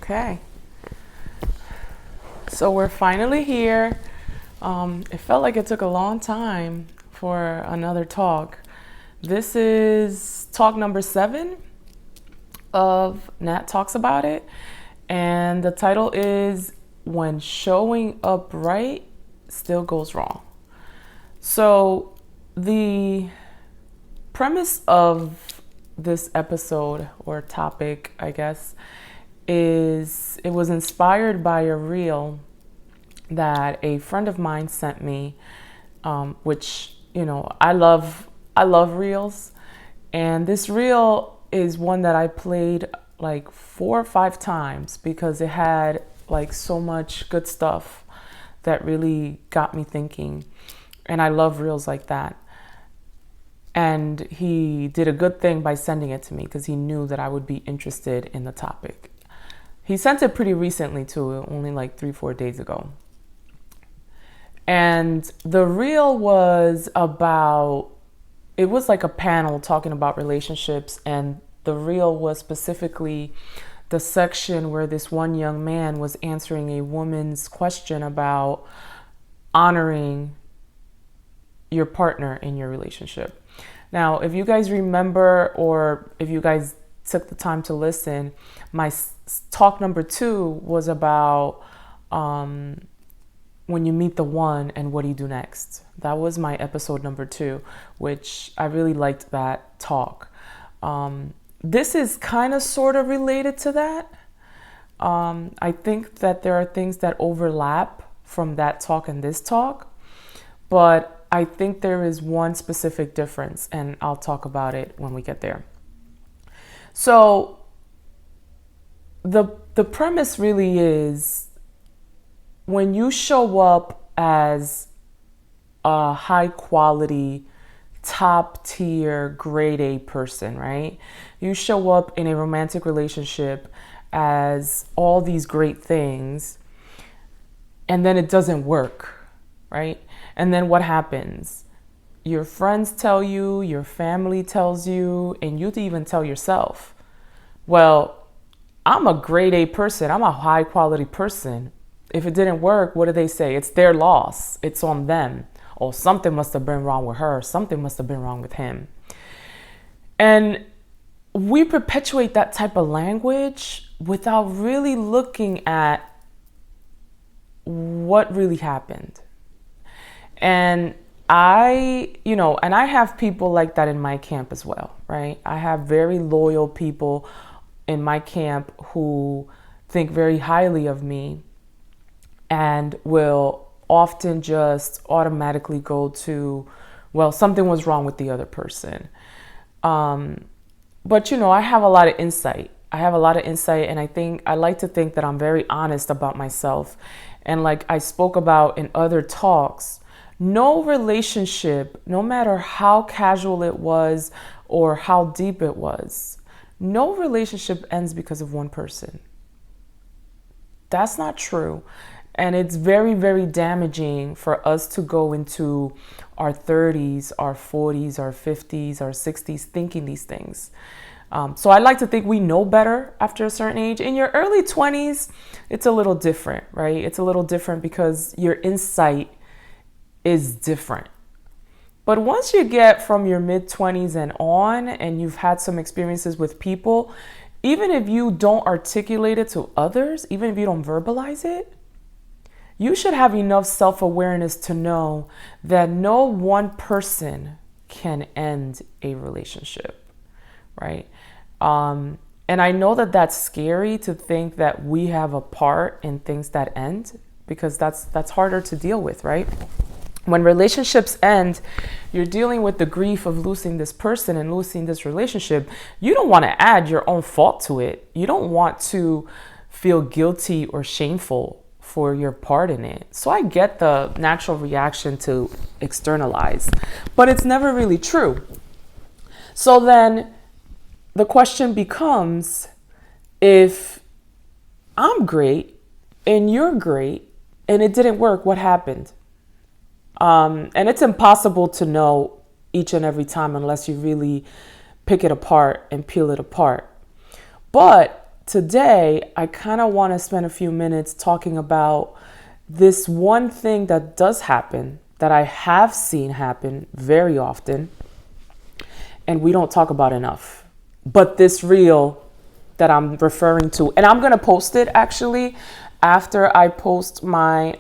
Okay, so we're finally here. It felt like it took a long time for another talk. This is talk number 7 of Nat Talks About It, and the title is When Showing Up Right Still Goes Wrong. So the premise of this episode or topic, I guess, is it was inspired by a reel that a friend of mine sent me, which, I love reels. And this reel is one that I played like 4 or 5 times because it had like so much good stuff that really got me thinking. And I love reels like that. And he did a good thing by sending it to me because he knew that I would be interested in the topic. He sent it pretty recently too, only like 3-4 days ago. And the reel was it was like a panel talking about relationships, and the reel was specifically the section where this one young man was answering a woman's question about honoring your partner in your relationship. Now, if you guys remember, or if you guys took the time to listen, my talk number 2 was about when you meet the one and what do you do next. That was my episode number 2, which I really liked that talk. This is kind of sort of related to that. I think that there are things that overlap from that talk and this talk, but I think there is one specific difference, and I'll talk about it when we get there. So the premise really is, when you show up as a high quality, top tier, grade A person, right? You show up in a romantic relationship as all these great things, and then it doesn't work, right? And then what happens? Your friends tell you, your family tells you, and you even tell yourself, well, I'm a grade A person. I'm a high quality person. If it didn't work, what do they say? It's their loss. It's on them. Oh, something must have been wrong with her. Something must have been wrong with him. And we perpetuate that type of language without really looking at what really happened. And I have people like that in my camp as well, right? I have very loyal people in my camp who think very highly of me and will often just automatically go to, well, something was wrong with the other person. But I have a lot of insight. And I like to think that I'm very honest about myself. And like I spoke about in other talks, no relationship, no matter how casual it was or how deep it was, no relationship ends because of one person. That's not true. And it's very, very damaging for us to go into our 30s, our 40s, our 50s, our 60s thinking these things. So I like to think we know better after a certain age. In your early 20s, it's a little different, right? It's a little different because your insight is different. But once you get from your mid-20s and on, and you've had some experiences with people, even if you don't articulate it to others, even if you don't verbalize it, you should have enough self-awareness to know that no one person can end a relationship, right? And I know that that's scary to think that we have a part in things that end, because that's harder to deal with, right? When relationships end, you're dealing with the grief of losing this person and losing this relationship. You don't want to add your own fault to it. You don't want to feel guilty or shameful for your part in it. So I get the natural reaction to externalize, but it's never really true. So then the question becomes, if I'm great and you're great and it didn't work, what happened? And it's impossible to know each and every time unless you really pick it apart and peel it apart. But today I kind of want to spend a few minutes talking about this one thing that does happen, that I have seen happen very often, and we don't talk about enough. But this reel that I'm referring to, and I'm going to post it actually after I post my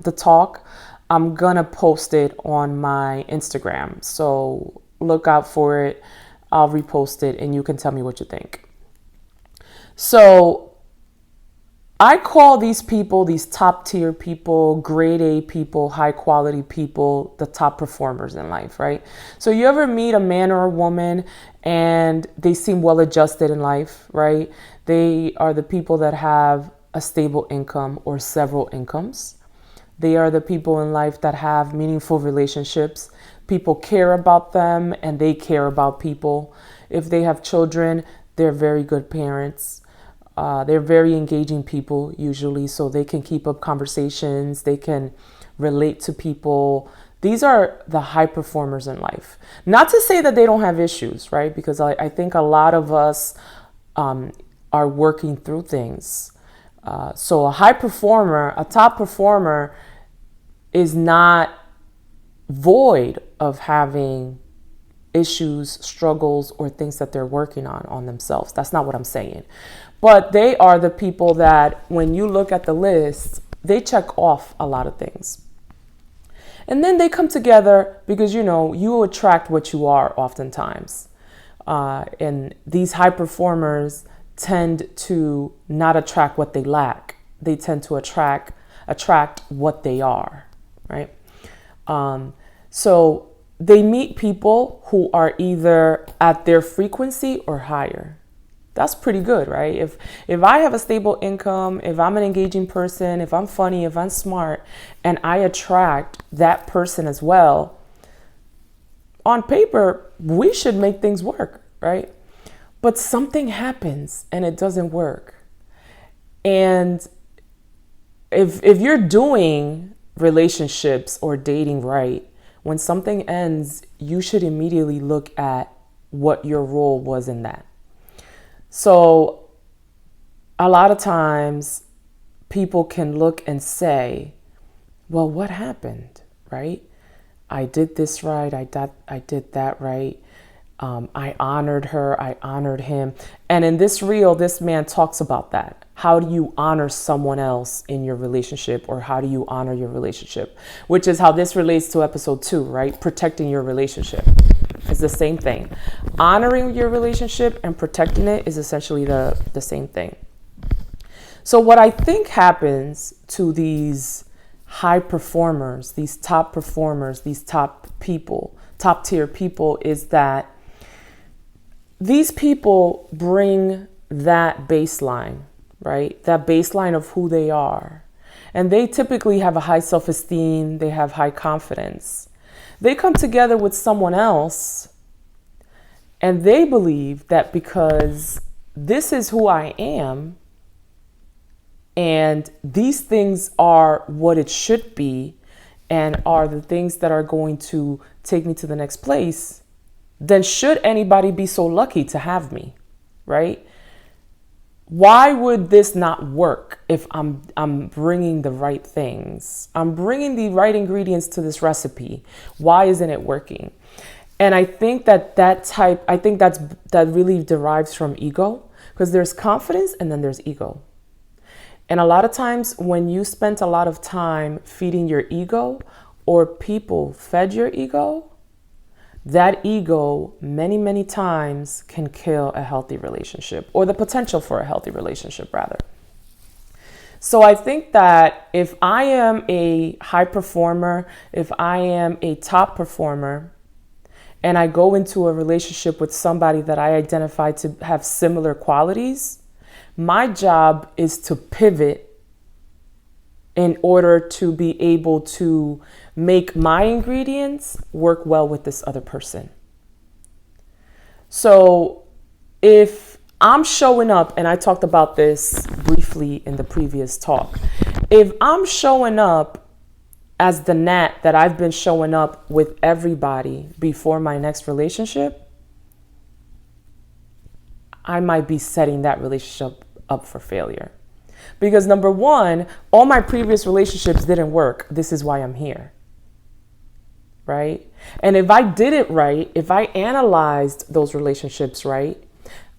the talk. I'm going to post it on my Instagram. So look out for it. I'll repost it and you can tell me what you think. So I call these people, these top tier people, grade A people, high quality people, the top performers in life, right? So you ever meet a man or a woman and they seem well adjusted in life, right? They are the people that have a stable income or several incomes. They are the people in life that have meaningful relationships. People care about them and they care about people. If they have children, they're very good parents. They're very engaging people usually, so they can keep up conversations. They can relate to people. These are the high performers in life. Not to say that they don't have issues, right? Because I think a lot of us are working through things. So a high performer, a top performer is not void of having issues, struggles, or things that they're working on themselves. That's not what I'm saying. But they are the people that when you look at the list, they check off a lot of things. And then they come together because, you attract what you are oftentimes. And these high performers tend to not attract what they lack. They tend to attract what they are, right? So they meet people who are either at their frequency or higher. That's pretty good, right? If I have a stable income, if I'm an engaging person, if I'm funny, if I'm smart, and I attract that person as well, on paper, we should make things work, right? But something happens and it doesn't work. And if you're doing relationships or dating right, when something ends, you should immediately look at what your role was in that. So a lot of times people can look and say, well, what happened, right? I did this right. I did that right. I honored her. I honored him. And in this reel, this man talks about that. How do you honor someone else in your relationship, or how do you honor your relationship? Which is how this relates to episode 2, right? Protecting your relationship. It's the same thing. Honoring your relationship and protecting it is essentially the same thing. So what I think happens to these high performers, these top performers, these top people, top tier people, is that these people bring that baseline, right? That baseline of who they are. And they typically have a high self-esteem. They have high confidence. They come together with someone else and they believe that because this is who I am and these things are what it should be and are the things that are going to take me to the next place, then should anybody be so lucky to have me, right? Why would this not work if I'm bringing the right things? I'm bringing the right ingredients to this recipe. Why isn't it working? And I think that really derives from ego, because there's confidence and then there's ego. And a lot of times when you spent a lot of time feeding your ego, or people fed your ego, that ego many, many times can kill a healthy relationship, or the potential for a healthy relationship, rather. So I think that if I am a high performer, if I am a top performer, and I go into a relationship with somebody that I identify to have similar qualities, my job is to pivot in order to be able to make my ingredients work well with this other person. So if I'm showing up, and I talked about this briefly in the previous talk, if I'm showing up as the gnat that I've been showing up with everybody before my next relationship, I might be setting that relationship up for failure. Because number one, all my previous relationships didn't work. This is why I'm here. Right? And if I did it right, if I analyzed those relationships right,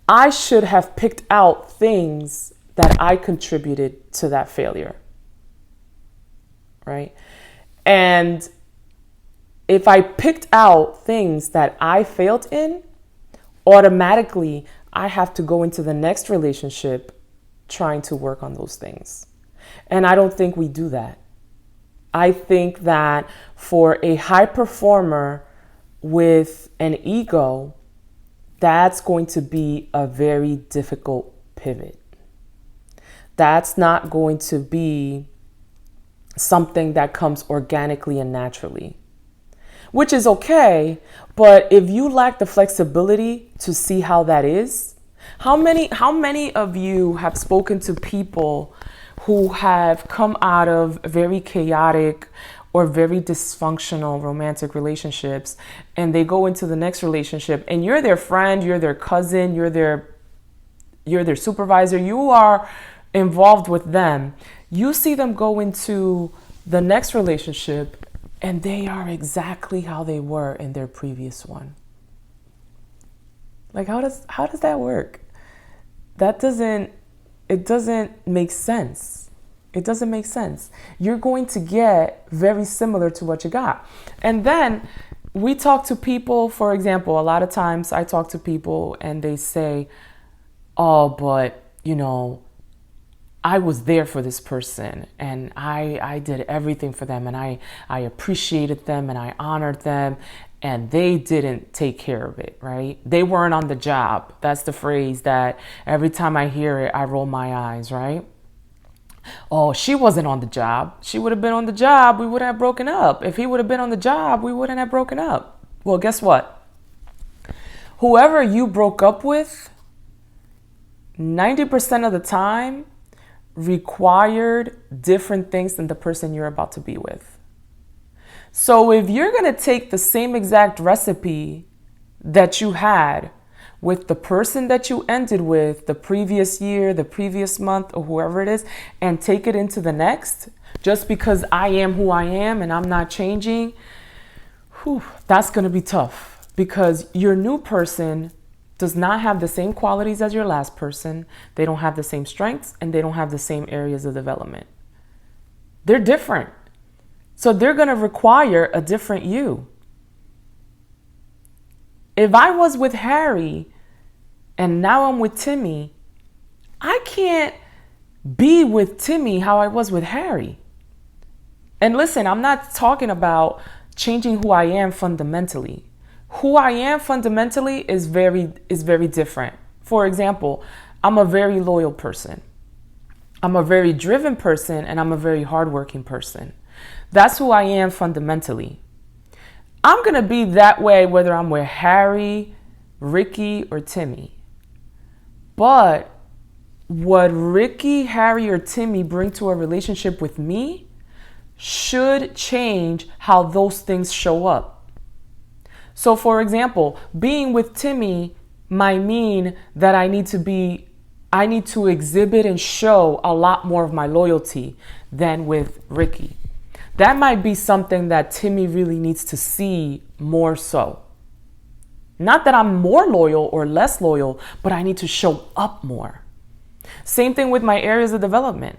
I should have picked out things that I contributed to that failure. Right? And if I picked out things that I failed in, automatically I have to go into the next relationship trying to work on those things. And I don't think we do that. I think that for a high performer with an ego, that's going to be a very difficult pivot. That's not going to be something that comes organically and naturally, which is okay. But if you lack the flexibility to see how that is, how many of you have spoken to people who have come out of very chaotic or very dysfunctional romantic relationships, and they go into the next relationship, and you're their friend, you're their cousin, you're their supervisor, you are involved with them. You see them go into the next relationship and they are exactly how they were in their previous one. Like, how does that work? It doesn't make sense. It doesn't make sense. You're going to get very similar to what you got. And then we talk to people, for example, a lot of times I talk to people and they say, oh, but I was there for this person and I did everything for them and I appreciated them and I honored them and they didn't take care of it, right? They weren't on the job. That's the phrase that every time I hear it, I roll my eyes, right? Oh, she wasn't on the job. She would have been on the job. We wouldn't have broken up. If he would have been on the job, we wouldn't have broken up. Well, guess what? Whoever you broke up with, 90% of the time, required different things than the person you're about to be with. So if you're going to take the same exact recipe that you had with the person that you ended with the previous year, the previous month, or whoever it is, and take it into the next, just because I am who I am and I'm not changing, that's going to be tough, because your new person does not have the same qualities as your last person. They don't have the same strengths and they don't have the same areas of development. They're different. So they're going to require a different you. If I was with Harry and now I'm with Timmy, I can't be with Timmy how I was with Harry. And listen, I'm not talking about changing who I am fundamentally. Who I am fundamentally is very different. For example, I'm a very loyal person. I'm a very driven person, and I'm a very hardworking person. That's who I am fundamentally. I'm going to be that way whether I'm with Harry, Ricky, or Timmy. But what Ricky, Harry, or Timmy bring to a relationship with me should change how those things show up. So, for example, being with Timmy might mean that I need to exhibit and show a lot more of my loyalty than with Ricky. That might be something that Timmy really needs to see more so. Not that I'm more loyal or less loyal, but I need to show up more. Same thing with my areas of development.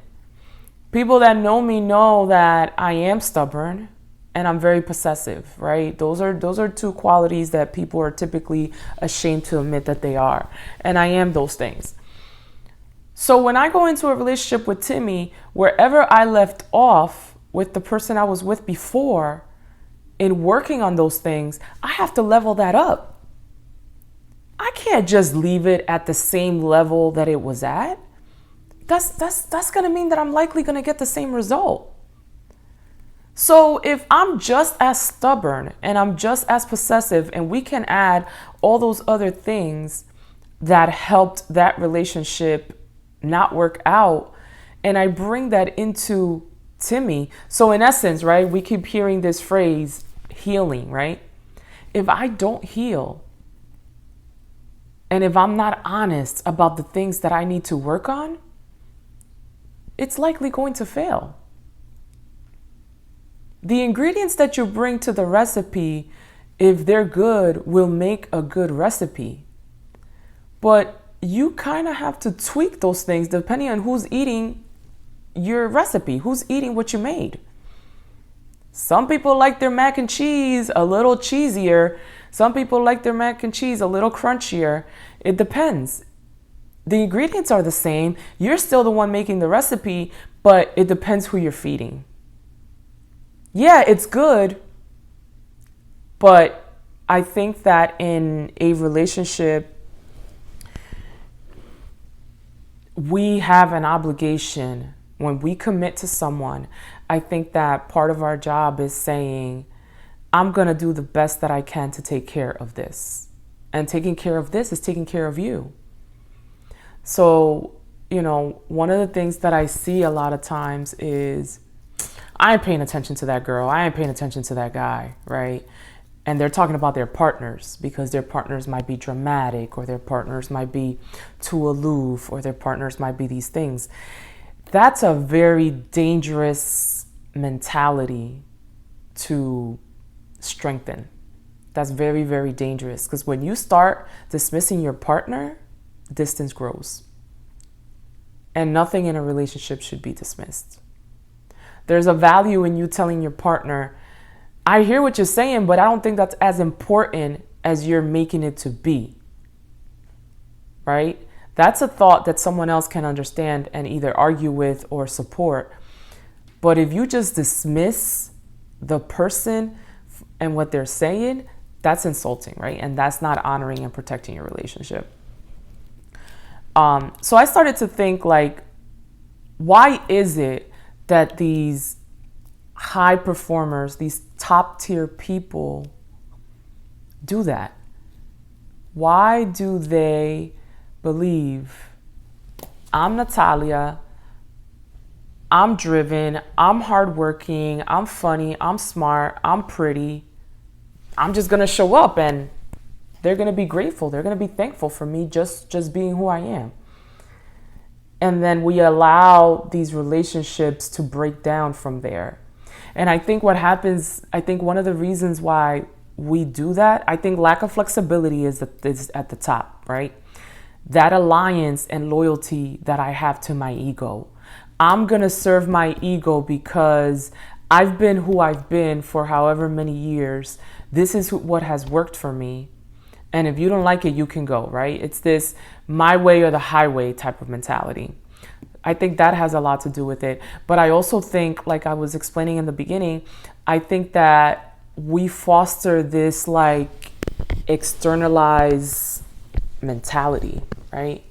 People that know me know that I am stubborn and I'm very possessive, right? Those are two qualities that people are typically ashamed to admit that they are. And I am those things. So when I go into a relationship with Timmy, wherever I left off with the person I was with before, in working on those things, I have to level that up. I can't just leave it at the same level that it was at. That's going to mean that I'm likely going to get the same result. So if I'm just as stubborn and I'm just as possessive, and we can add all those other things that helped that relationship not work out, and I bring that into Timmy. So in essence, right, we keep hearing this phrase, healing, right? If I don't heal, And if I'm not honest about the things that I need to work on, it's likely going to fail. The ingredients that you bring to the recipe, if they're good, will make a good recipe. But you kind of have to tweak those things depending on who's eating your recipe, who's eating what you made. Some people like their mac and cheese a little cheesier. Some people like their mac and cheese a little crunchier. It depends. The ingredients are the same. You're still the one making the recipe, but it depends who you're feeding. Yeah, it's good, but I think that in a relationship, we have an obligation. When we commit to someone, I think that part of our job is saying, I'm going to do the best that I can to take care of this. And taking care of this is taking care of you. So, one of the things that I see a lot of times is, I ain't paying attention to that girl. I ain't paying attention to that guy, right? And they're talking about their partners because their partners might be dramatic, or their partners might be too aloof, or their partners might be these things. That's a very dangerous mentality to strengthen. That's very, very dangerous, because when you start dismissing your partner, distance grows. And nothing in a relationship should be dismissed. There's a value in you telling your partner, I hear what you're saying, but I don't think that's as important as you're making it to be. Right? That's a thought that someone else can understand and either argue with or support. But if you just dismiss the person and what they're saying, that's insulting, right? And that's not honoring and protecting your relationship. So I started to think, like, why is it that these high performers, these top tier people do that? Why do they believe, I'm Natalia, I'm driven, I'm hardworking, I'm funny, I'm smart, I'm pretty, I'm just going to show up and they're going to be grateful, they're going to be thankful for me just being who I am? And then we allow these relationships to break down from there. And I think what happens, I think one of the reasons why we do that, I think lack of flexibility is at the top, right? That alliance and loyalty that I have to my ego. I'm going to serve my ego because I've been who I've been for however many years. This is what has worked for me. And if you don't like it, you can go, right? It's this my way or the highway type of mentality. I think that has a lot to do with it. But I also think, like I was explaining in the beginning, I think that we foster this like externalized mentality, right?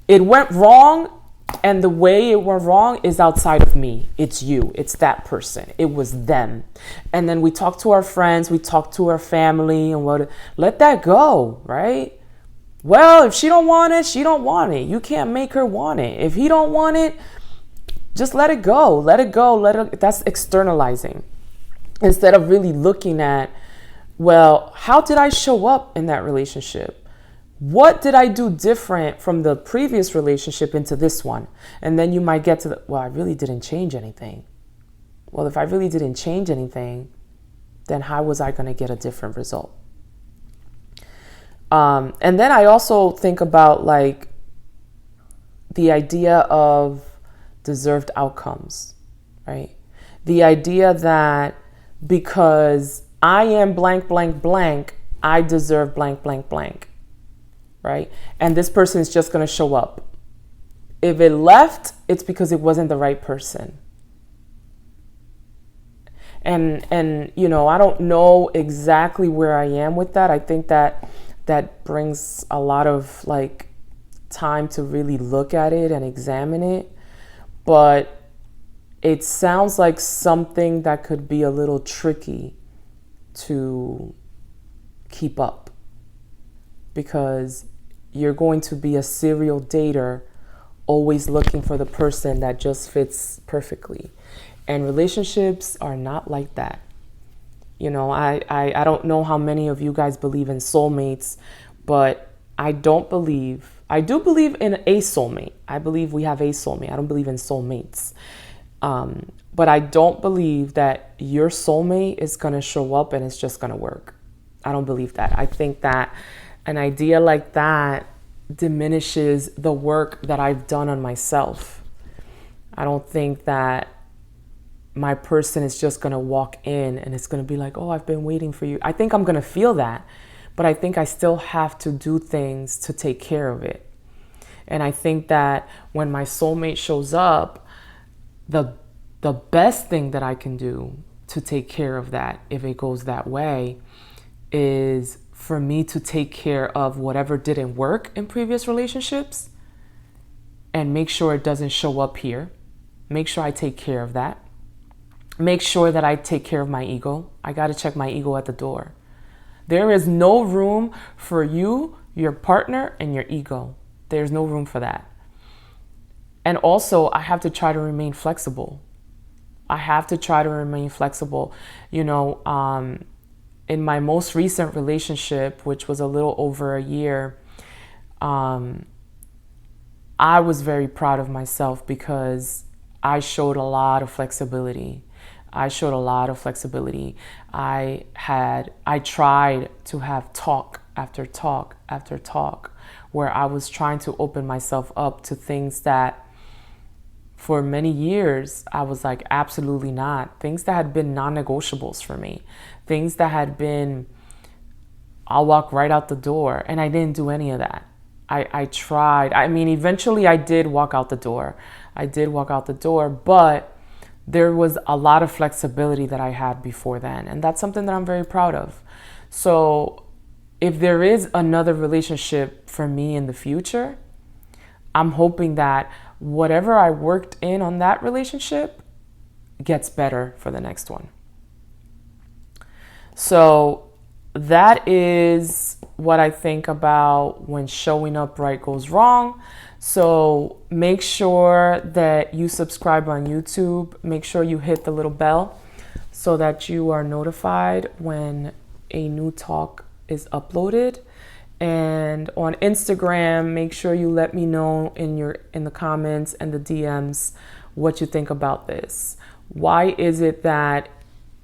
It went wrong, and the way it went wrong is outside of me. It's you. It's that person. It was them. And then we talk to our friends, we talk to our family, and let that go, right? Well, if she don't want it, she don't want it. You can't make her want it. If he don't want it, just let it go. Let it go. That's externalizing. Instead of really looking at, well, how did I show up in that relationship? What did I do different from the previous relationship into this one? And then you might get to well, I really didn't change anything. Well, if I really didn't change anything, then how was I going to get a different result? And then I also think about like the idea of deserved outcomes, right? The idea that because I am blank, blank, blank, I deserve blank, blank, blank. Right? And this person is just going to show up. If it left, it's because it wasn't the right person. And I don't know exactly where I am with that. I think that brings a lot of like time to really look at it and examine it. But it sounds like something that could be a little tricky to keep up, because you're going to be a serial dater, always looking for the person that just fits perfectly. And relationships are not like that. I don't know how many of you guys believe in soulmates, but I don't believe, I do believe in a soulmate. I believe we have a soulmate. I don't believe in soulmates. But I don't believe that your soulmate is going to show up and it's just going to work. I don't believe that. I think that an idea like that diminishes the work that I've done on myself. I don't think that my person is just going to walk in and it's going to be like, oh, I've been waiting for you. I think I'm going to feel that, but I think I still have to do things to take care of it. And I think that when my soulmate shows up, the best thing that I can do to take care of that, if it goes that way, is for me to take care of whatever didn't work in previous relationships and make sure it doesn't show up here. Make sure I take care of that. Make sure that I take care of my ego. I got to check my ego at the door. There is no room for you, your partner, and your ego. There's no room for that. And also, I have to try to remain flexible. In my most recent relationship, which was a little over a year, I was very proud of myself because I showed a lot of flexibility. I tried to have talk after talk after talk where I was trying to open myself up to things that for many years I was like, absolutely not. Things that had been non-negotiables for me. Things that had been, I'll walk right out the door. And I didn't do any of that. I tried. I mean, eventually I did walk out the door. But there was a lot of flexibility that I had before then. And that's something that I'm very proud of. So if there is another relationship for me in the future, I'm hoping that whatever I worked in on that relationship gets better for the next one. So that is what I think about when showing up right goes wrong. So make sure that you subscribe on YouTube. Make sure you hit the little bell so that you are notified when a new talk is uploaded. And on Instagram, make sure you let me know in the comments and the DMs what you think about this. Why is it that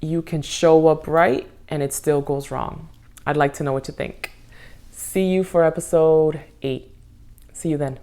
you can show up right and it still goes wrong? I'd like to know what you think. See you for episode 8. See you then.